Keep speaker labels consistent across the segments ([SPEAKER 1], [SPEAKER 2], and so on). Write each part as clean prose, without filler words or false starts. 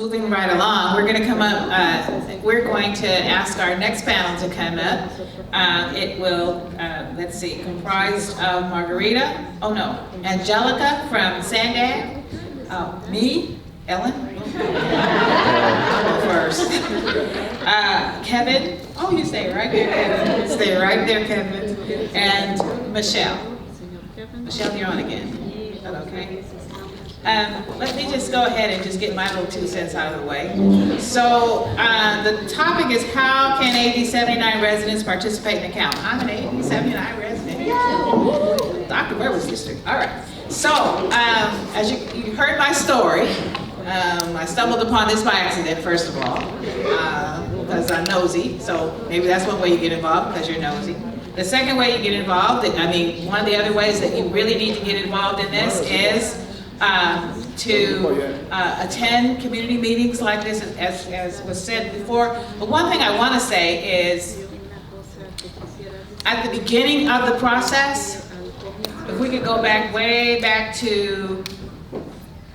[SPEAKER 1] moving right along, we're going to come up, we're going to ask our next panel to come up. It will, let's see, comprised of Margarita, oh no, Angelica from Sandag, me, Ellen, I'll go first, Kevin, oh you stay right there, Kevin, stay right there, Kevin, and Michelle. Michelle, you're on again, okay. Let me just go ahead and just get my little 2 cents out of the way. So the topic is how can AB 79 residents participate in the count? I'm an AB 79 resident. Dr. Weber's district. All right. So as you heard my story, I stumbled upon this by accident, first of all, because I'm nosy. So maybe that's one way you get involved, because you're nosy. The second way you get involved, I mean, one of the other ways that you really need to get involved in this is to attend community meetings like this, as was said before. But one thing I want to say is, at the beginning of the process, if we could go back, way back to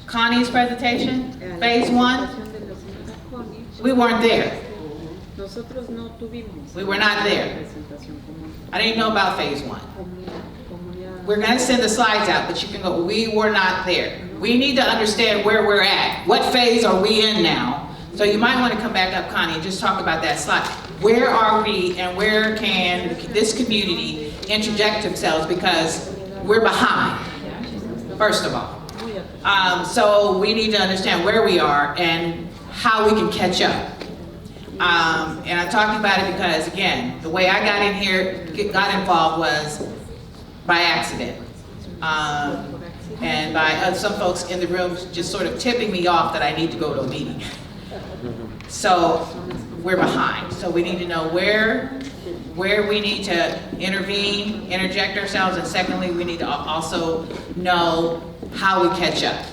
[SPEAKER 1] Connie's presentation, phase 1, we weren't there. We were not there. I didn't know about phase 1. We're going to send the slides out, but you can go, we were not there. We need to understand where we're at. What phase are we in now? So you might want to come back up, Connie, and just talk about that slide. Where are we and where can this community interject themselves, because we're behind, first of all. So we need to understand where we are and how we can catch up. And I'm talking about it because, again, the way I got in here, got involved was by accident, and by some folks in the room just sort of tipping me off that I need to go to a meeting. So we're behind. So we need to know where we need to intervene, interject ourselves, and secondly, we need to also know how we catch up.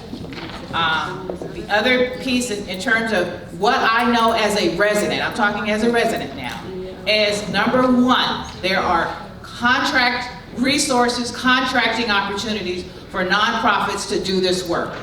[SPEAKER 1] The other piece in terms of what I know as a resident, I'm talking as a resident now, is number 1, there are contract resources, contracting opportunities for nonprofits to do this work.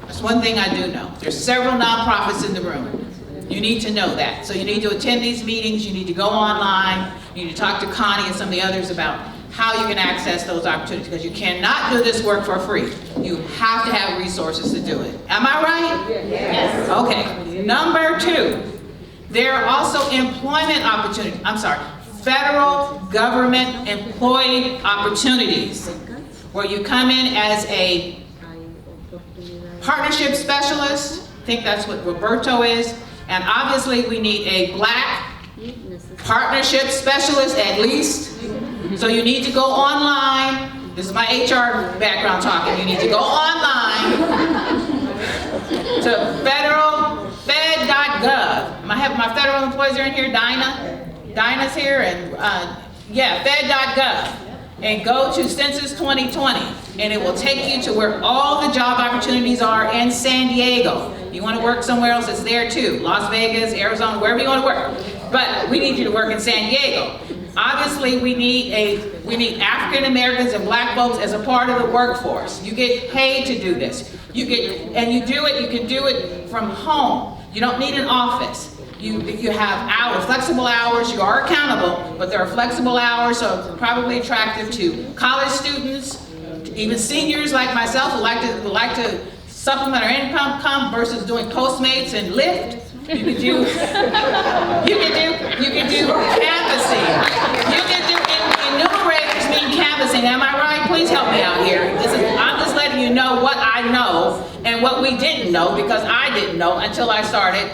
[SPEAKER 1] That's one thing I do know. There's several nonprofits in the room. You need to know that. So you need to attend these meetings, you need to go online, you need to talk to Connie and some of the others about how you can access those opportunities, because you cannot do this work for free. You have to have resources to do it. Am I right?
[SPEAKER 2] Yes.
[SPEAKER 1] Okay. Number 2, there are also employment opportunities. Federal government employee opportunities, where you come in as a partnership specialist. I think that's what Roberto is. And obviously we need a black partnership specialist at least. So you need to go online. This is my HR background talking. You need to go online to fed.gov. I have my federal employees are in here. Dinah's here, and yeah, fed.gov, and go to Census 2020, and it will take you to where all the job opportunities are in San Diego. If you want to work somewhere else, it's there too. Las Vegas, Arizona, wherever you want to work. But we need you to work in San Diego. Obviously, we need African Americans and black folks as a part of the workforce. You get paid to do this. You can do it from home. You don't need an office. You have flexible hours. You are accountable, but there are flexible hours, so it's probably attractive to college students, even seniors like myself who like to supplement our income versus doing Postmates and Lyft. You can do canvassing. You can do enumerators mean canvassing. Am I right? Please help me out here. I'm just letting you know what I know and what we didn't know, because I didn't know until I started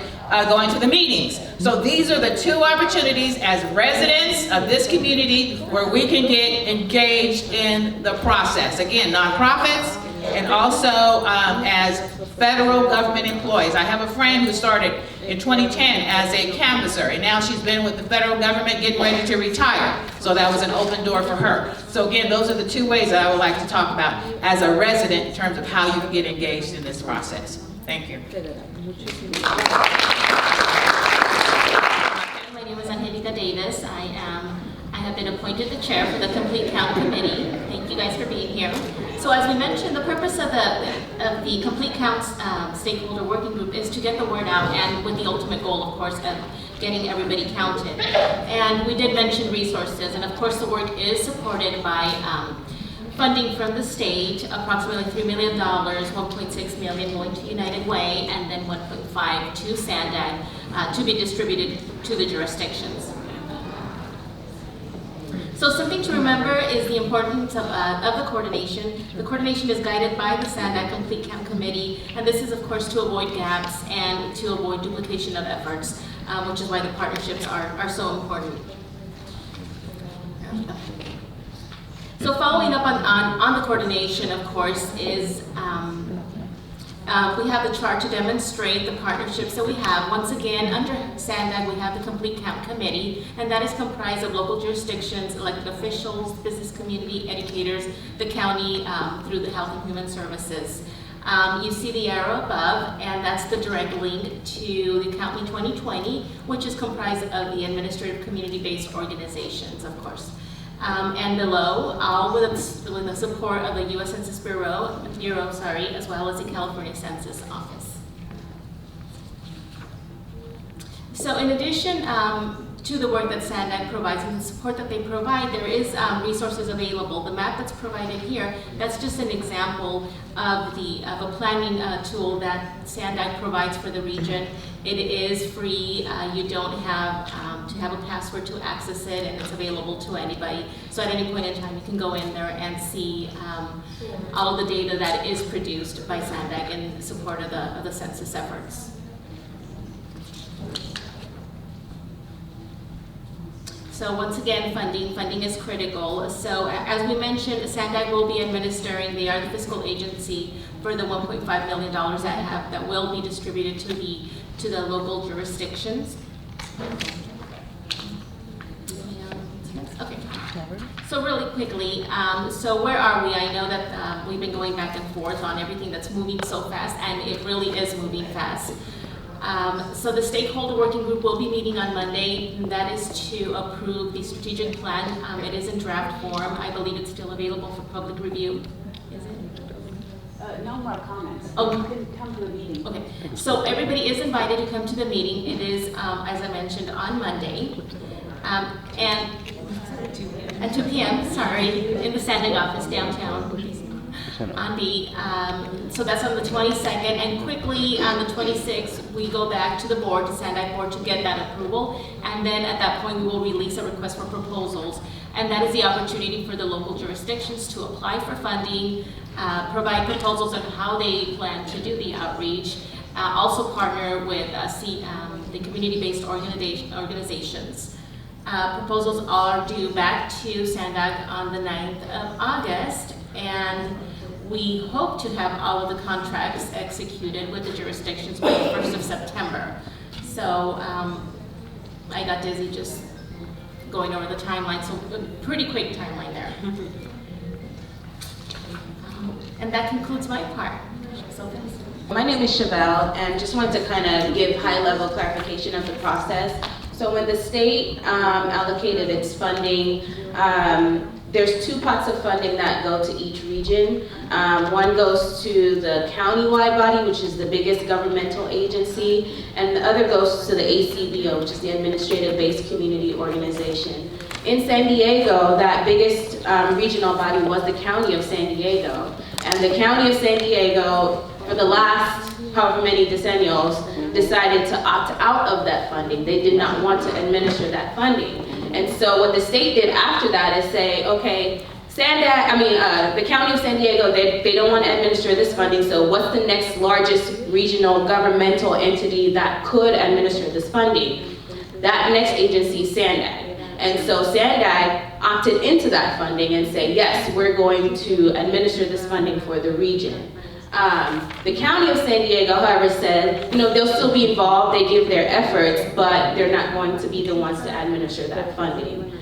[SPEAKER 1] going to the meetings. So these are the 2 opportunities as residents of this community where we can get engaged in the process. Again, nonprofits, and also as federal government employees. I have a friend who started in 2010 as a canvasser, and now she's been with the federal government getting ready to retire. So that was an open door for her. So again, those are the 2 ways that I would like to talk about as a resident in terms of how you can get engaged in this process. Thank you.
[SPEAKER 2] My name is Angelica Davis. I have been appointed the chair for the Complete Count Committee. Thank you guys for being here. So as we mentioned, the purpose of the Complete Counts Stakeholder Working Group is to get the word out, and with the ultimate goal, of course, of getting everybody counted. And we did mention resources, and of course the work is supported by funding from the state, approximately $3 million, $1.6 million going to United Way, and then 1.5 to SANDAG to be distributed to the jurisdictions. So something to remember is the importance of the coordination. The coordination is guided by the SANDAG Complete Count Committee, and this is of course to avoid gaps and to avoid duplication of efforts, which is why the partnerships are so important. So following up on the coordination, of course, is we have the chart to demonstrate the partnerships that we have. Once again, under SANDAG, we have the Complete Count Committee, and that is comprised of local jurisdictions, elected officials, business community, educators, the county through the Health and Human Services. You see the arrow above, and that's the direct link to the Count Me 2020, which is comprised of the administrative community-based organizations, of course. And below, all with the support of the U.S. Census Bureau, as well as the California Census Office. So in addition to the work that SANDAG provides and the support that they provide, there is resources available. The map that's provided here, that's just an example of a planning tool that SANDAG provides for the region. It is free. You don't have to have a password to access it, and it's available to anybody. So at any point in time, you can go in there and see all of the data that is produced by SANDAG in support of the census efforts. So once again, funding is critical. So as we mentioned, SANDAG will be administering, they are the fiscal agency for the $1.5 million that will be distributed to the local jurisdictions. Okay. So really quickly, so where are we? I know that we've been going back and forth on everything that's moving so fast, and it really is moving fast. So the stakeholder working group will be meeting on Monday, and that is to approve the strategic plan. It is in draft form. I believe it's still available for public review. Is it?
[SPEAKER 3] No more comments.
[SPEAKER 2] Oh.
[SPEAKER 3] You can come to the meeting.
[SPEAKER 2] Okay. So everybody is invited to come to the meeting. It is, as I mentioned, on Monday, and at 2 p.m. Sorry, in the SANDAG office downtown. On the, so that's on the 22nd, and quickly on the 26th, we go back to the board, to SANDAG board, to get that approval, and then at that point, we will release a request for proposals, and that is the opportunity for the local jurisdictions to apply for funding, provide proposals on how they plan to do the outreach, also partner with the community-based organizations. Proposals are due back to SANDAG on the 9th of August, and we hope to have all of the contracts executed with the jurisdictions by the 1st of September. So I got dizzy just going over the timeline, so a pretty quick timeline there. And that concludes my part. So thanks.
[SPEAKER 4] My name is Chevelle, and just wanted to kind of give high-level clarification of the process. So when the state allocated its funding, there's two pots of funding that go to each region. One goes to the county-wide body, which is the biggest governmental agency, and the other goes to the ACBO, which is the Administrative-Based Community Organization. In San Diego, that biggest regional body was the County of San Diego. And the County of San Diego, for the last however many decennials, decided to opt out of that funding. They did not want to administer that funding. And so what the state did after that is say, okay, the County of San Diego, they don't want to administer this funding, so what's the next largest regional governmental entity that could administer this funding? That next agency, SANDAG. And so SANDAG opted into that funding and say, yes, we're going to administer this funding for the region. The County of San Diego, however, said, they'll still be involved, they give their efforts, but they're not going to be the ones to administer that funding.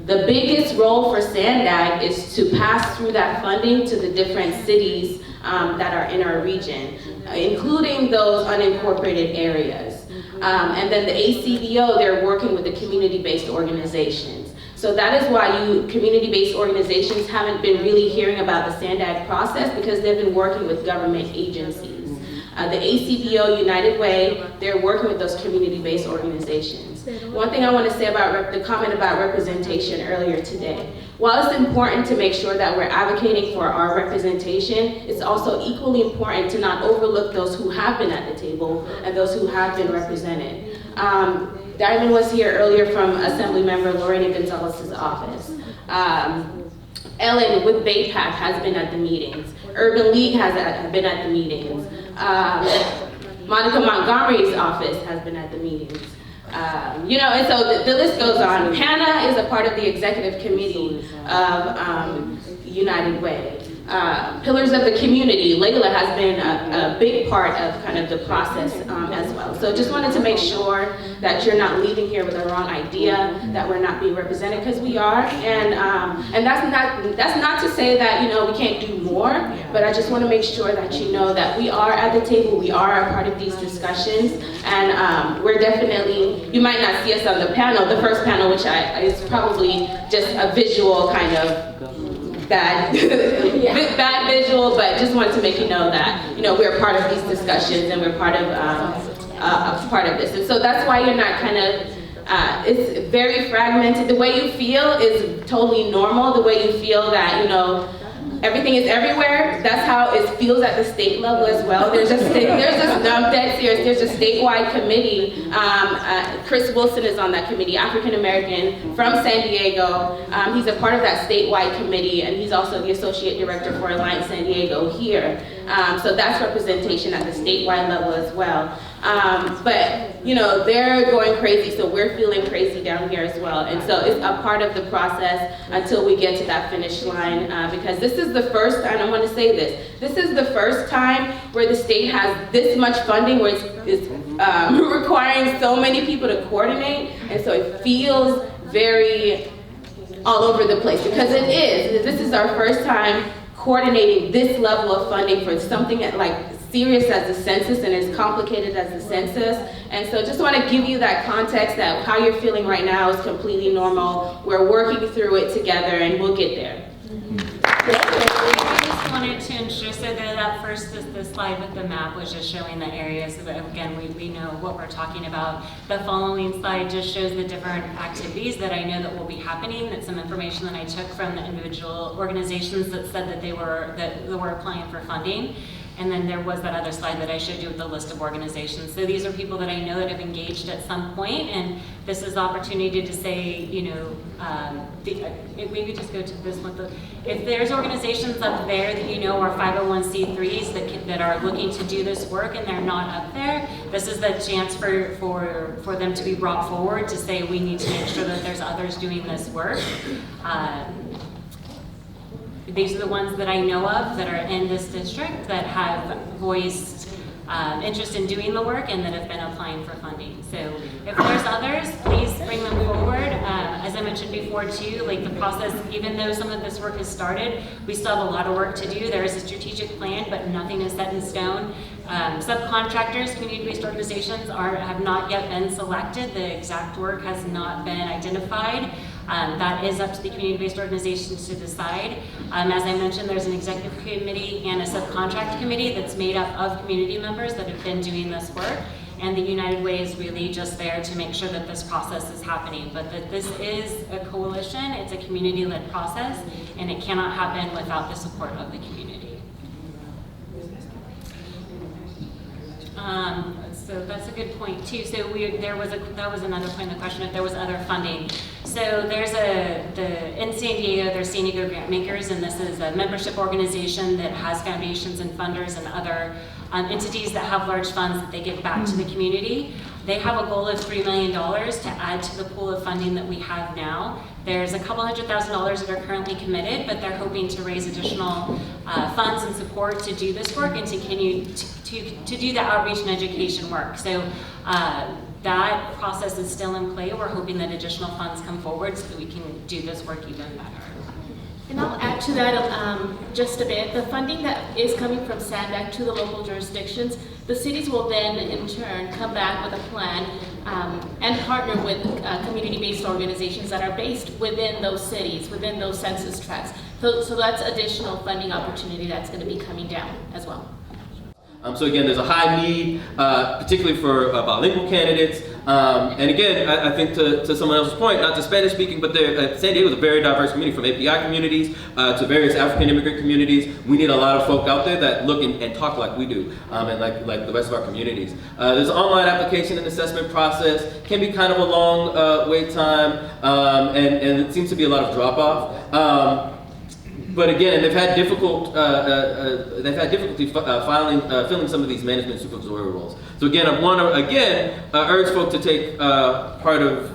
[SPEAKER 4] The biggest role for SANDAG is to pass through that funding to the different cities that are in our region, including those unincorporated areas. And then the ACBO, they're working with the community-based organizations. So that is why community-based organizations haven't been really hearing about the SANDAG process, because they've been working with government agencies. The ACBO, United Way, they're working with those community-based organizations. One thing I want to say about the comment about representation earlier today. While it's important to make sure that we're advocating for our representation, it's also equally important to not overlook those who have been at the table and those who have been represented. Diamond was here earlier from Assemblymember Lorena Gonzalez's office. Ellen with BAPAC has been at the meetings. Urban League has been at the meetings. Monica Montgomery's office has been at the meetings. And so the list goes on. Hannah is a part of the executive committee of United Way. Pillars of the community, Layla has been a big part of kind of the process as well. So just wanted to make sure that you're not leaving here with the wrong idea, that we're not being represented, because we are. And that's not to say that, we can't do more, but I just want to make sure that you know that we are at the table, we are a part of these discussions, and we're definitely, you might not see us on the panel, the first panel, which is probably just a visual kind of bad visual, but just wanted to make you know that we're part of these discussions and we're part of this, and so that's why you're not kind of. It's very fragmented. The way you feel is totally normal. The way you feel that everything is everywhere. That's how it feels at the state level as well. There's a statewide committee. Chris Wilson is on that committee, African American from San Diego. He's a part of that statewide committee, and he's also the associate director for Alliance San Diego here. So that's representation at the statewide level as well. But they're going crazy, so we're feeling crazy down here as well. And so it's a part of the process until we get to that finish line, because this is the first time, I want to say this is the first time where the state has this much funding, where it's requiring so many people to coordinate, and so it feels very all over the place, because it is. This is our first time coordinating this level of funding for something like serious as the census and as complicated as the census. And so just want to give you that context that how you're feeling right now is completely normal. We're working through it together and we'll get there.
[SPEAKER 3] I just wanted to ensure, so that first, the slide with the map was just showing the areas, so that again, we know what we're talking about. The following slide just shows the different activities that I know that will be happening. That's some information that I took from the individual organizations that said that they were applying for funding. And then there was that other slide that I showed you with the list of organizations. So these are people that I know that have engaged at some point, and this is the opportunity to say, maybe just go to this one. If there's organizations up there that are 501c3s that are looking to do this work and they're not up there, this is the chance for them to be brought forward to say we need to make sure that there's others doing this work. These are the ones that I know of that are in this district that have voiced interest in doing the work and that have been applying for funding. So if there's others, please bring them forward. As I mentioned before too, the process, even though some of this work has started, we still have a lot of work to do. There is a strategic plan, but nothing is set in stone. Subcontractors, community-based organizations have not yet been selected. The exact work has not been identified. That is up to the community-based organizations to decide. As I mentioned, there's an executive committee and a subcontract committee that's made up of community members that have been doing this work, and the United Way is really just there to make sure that this process is happening, but that this is a coalition, it's a community-led process, and it cannot happen without the support of the community. So that's a good point too. So that was another point in the question, if there was other funding. So there's in San Diego, there's San Diego Grant Makers, and this is a membership organization that has foundations and funders and other entities that have large funds that they give back to the community. They have a goal of $3 million to add to the pool of funding that we have now. There's a couple $100,000 that are currently committed, but they're hoping to raise additional funds and support to do this work and to continue to do the outreach and education work. So that process is still in play. We're hoping that additional funds come forward so that we can do this work even better.
[SPEAKER 2] And I'll add to that just a bit. The funding that is coming from SANDAC to the local jurisdictions, the cities will then in turn come back with a plan and partner with community-based organizations that are based within those cities, within those census tracts. So that's additional funding opportunity that's going to be coming down as well.
[SPEAKER 5] So again, there's a high need, particularly for bilingual candidates. And again, I think to someone else's point, not just Spanish speaking, but San Diego is a very diverse community, from API communities to various African immigrant communities. We need a lot of folk out there that look and talk like we do, and like the rest of our communities. There's an online application and assessment process, can be kind of a long wait time, and it seems to be a lot of drop off. But again, they've had difficulty filling some of these management supervisory roles. So again, I want to urge folk to take part of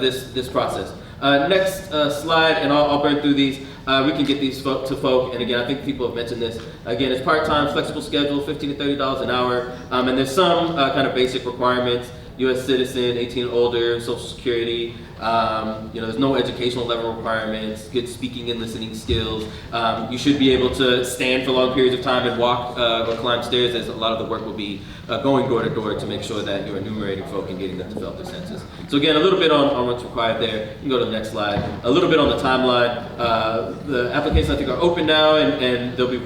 [SPEAKER 5] this process. Next slide, and I'll burn through these. We can get these to folk, and again, I think people have mentioned this. Again, it's part-time, flexible schedule, $15 to $30 an hour, and there's some kind of basic requirements. U.S. citizen, 18 and older, Social Security. There's no educational level requirements, good speaking and listening skills. You should be able to stand for long periods of time and walk or climb stairs, as a lot of the work will be going door to door to make sure that you're enumerating folk and getting them to fill out their census. So again, a little bit on what's required there. You can go to the next slide. A little bit on the timeline. The applications I think are open now, and they'll be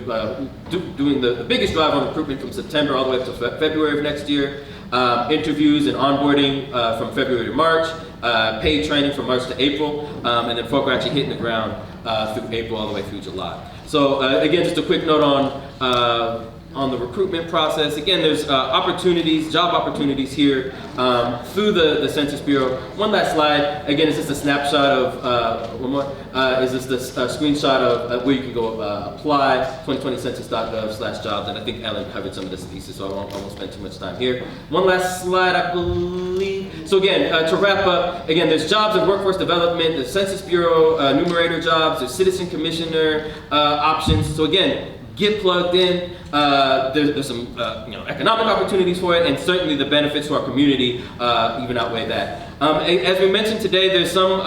[SPEAKER 5] doing the biggest drive on recruitment from September all the way up to February of next year. Interviews and onboarding from February to March, paid training from March to April, and then folk are actually hitting the ground through April all the way through July. So again, just a quick note on the recruitment process. Again, there's job opportunities here through the Census Bureau. One last slide. Again, it's just a snapshot of, is this the screenshot of where you can go apply, 2020census.gov/jobs, and I think Ellen covered some of this thesis, so I won't spend too much time here. One last slide, I believe. So again, to wrap up, again, there's jobs and workforce development, the Census Bureau numerator jobs, there's citizen commissioner options. So again, get plugged in. There's some economic opportunities for it, and certainly the benefits to our community even outweigh that. As we mentioned today, there's some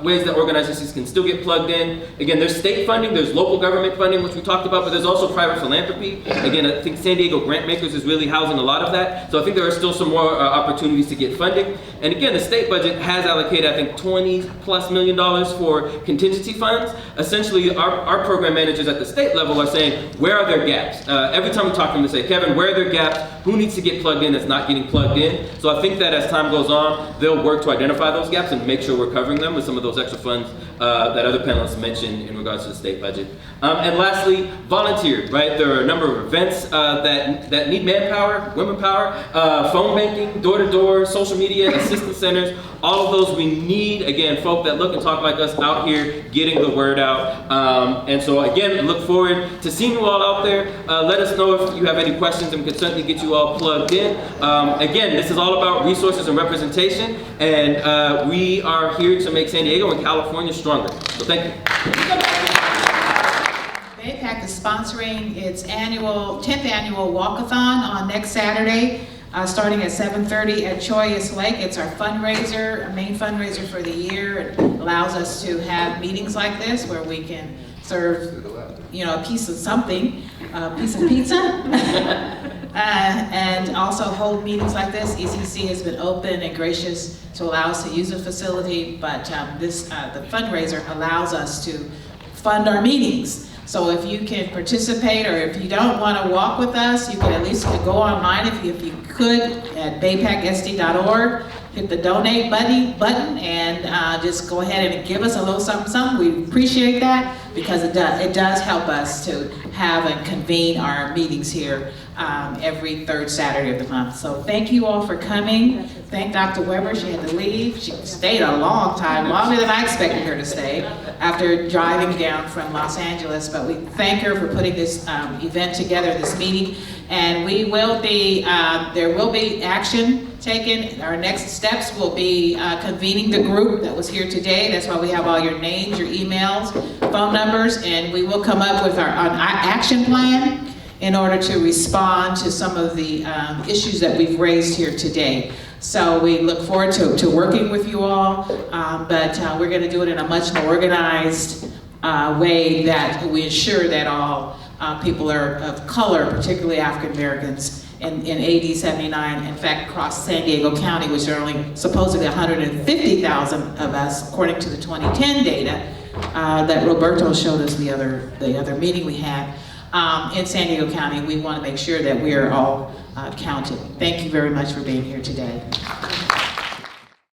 [SPEAKER 5] ways that organizations can still get plugged in. Again, there's state funding, there's local government funding, which we talked about, but there's also private philanthropy. Again, I think San Diego Grant Makers is really housing a lot of that. So I think there are still some more opportunities to get funding. And again, the state budget has allocated, I think, $20+ million for contingency funds. Essentially, our program managers at the state level are saying, where are there gaps? Every time we talk to them, they say, Kevin, where are there gaps? Who needs to get plugged in that's not getting plugged in? So I think that as time goes on, they'll work to identify those gaps and make sure we're covering them with some of those extra funds that other panelists mentioned in regards to the state budget. And lastly, volunteer, right? There are a number of events that need manpower, women power, phone banking, door-to-door, social media, assistance centers, all of those we need, again, folk that look and talk like us out here getting the word out. And so again, look forward to seeing you all out there. Let us know if you have any questions, and we can certainly get you all plugged in. Again, this is all about resources and representation, and we are here to make San Diego and California stronger. So thank you.
[SPEAKER 1] BAPAC is sponsoring its 10th annual walkathon on next Saturday, starting at 7:30 at Choyas Lake. It's our fundraiser, our main fundraiser for the year. It allows us to have meetings like this where we can serve, a piece of something, a piece of pizza, and also hold meetings like this. ECC has been open and gracious to allow us to use the facility, but the fundraiser allows us to fund our meetings. So if you can participate, or if you don't want to walk with us, you can at least go online if you could at bapacsd.org, hit the donate button, and just go ahead and give us a little something. We appreciate that, because it does help us to have and convene our meetings here every third Saturday of the month. So thank you all for coming. Thank Dr. Weber. She had to leave. She stayed a long time, longer than I expected her to stay, after driving down from Los Angeles. But we thank her for putting this event together, this meeting. And we will be, there will be action taken. Our next steps will be convening the group that was here today. That's why we have all your names, your emails, phone numbers, and we will come up with our action plan in order to respond to some of the issues that we've raised here today. So we look forward to working with you all, but we're going to do it in a much more organized way that we ensure that all people are of color, particularly African Americans, in AD 79, in fact, across San Diego County, which are only supposedly 150,000 of us, according to the 2010 data that Roberto showed us the other meeting we had. In San Diego County, we want to make sure that we are all counted. Thank you very much for being here today.